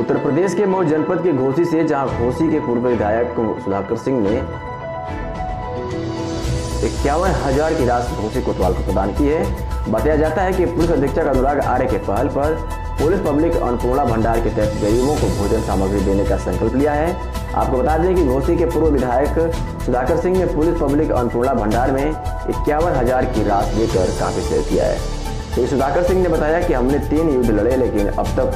उत्तर प्रदेश के मऊ जनपद के घोसी से, जहां घोसी के पूर्व विधायक सुधाकर सिंह ने 51,000 की राशि घोसी कोतवाल को प्रदान की है। बताया जाता है कि पुलिस अधीक्षक अनुराग आर्य के पहल पर पुलिस पब्लिक अन्नपूर्णा भंडार के तहत गरीबों को भोजन सामग्री देने का संकल्प लिया है। आपको बता दें कि घोसी के पूर्व विधायक सुधाकर सिंह ने पुलिस पब्लिक अन्नपूर्णा भंडार में 51,000 की राशि देकर काफी सहयोग किया है। तो सुधाकर सिंह ने बताया कि हमने 3 युद्ध लड़े, लेकिन अब तक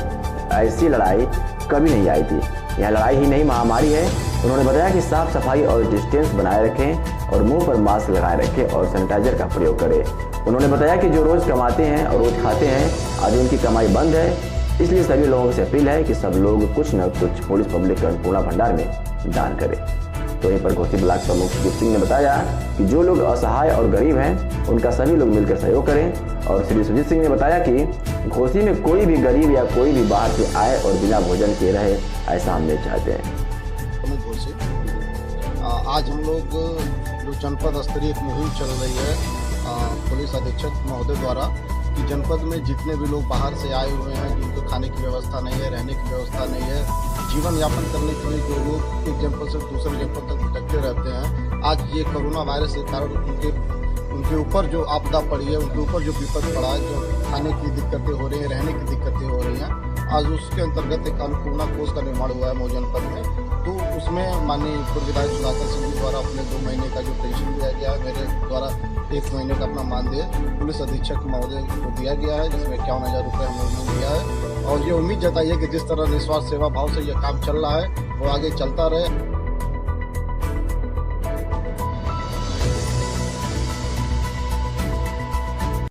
ऐसी लड़ाई कभी नहीं आई थी। यह लड़ाई ही नहीं, महामारी है। उन्होंने बताया कि साफ सफाई और डिस्टेंस बनाए रखें और मुंह पर मास्क लगाए रखें और सैनिटाइजर का प्रयोग करें। उन्होंने बताया कि जो रोज कमाते हैं और रोज खाते हैं, आज उनकी कमाई बंद है, इसलिए सभी लोगों से अपील है कि सब लोग कुछ न कुछ पुलिस पब्लिक अन्नपूर्णा भंडार में दान करें। तो यहीं पर घोसी ब्लॉक प्रमुख सुजीत सिंह ने बताया कि जो लोग असहाय और गरीब हैं, उनका सभी लोग मिलकर सहयोग करें। और श्री सुजीत सिंह ने बताया कि घोसी में कोई भी गरीब या कोई भी बाहर से आए और बिना भोजन किए रहे, ऐसा हम नहीं चाहते हैं। आज हम लोग जो जनपद स्तरीय एक मुहिम चल रही है पुलिस अधीक्षक महोदय द्वारा कि जनपद में जितने भी लोग बाहर से आए हुए हैं, जिनको खाने की व्यवस्था नहीं है, रहने की व्यवस्था नहीं है, जीवन यापन करने के लिए जो लोग एक जनपद से दूसरे जनपद तक भटकते रहते हैं, आज ये कोरोना वायरस के कारण उनके ऊपर जो आपदा पड़ी है, उनके ऊपर जो विपद पड़ा है, जो खाने की दिक्कतें हो रही हैं, रहने की दिक्कतें हो रही हैं, आज उसके अंतर्गत एक अन्नपूर्णा कोष का निर्माण हुआ है मऊ जनपद में। तो उसमें माननीय पूर्व विधायक सुधाकर सिंह द्वारा अपने 2 महीने का जो पेंशन दिया गया है, मेरे द्वारा 1 महीने का अपना मानदेय पुलिस अधीक्षक महोदय को दिया गया है, जिसमें 51,000 रुपये हमने दिया है। और ये उम्मीद जताई है कि जिस तरह निस्वार्थ सेवा भाव से यह काम चल रहा है वो आगे चलता रहे।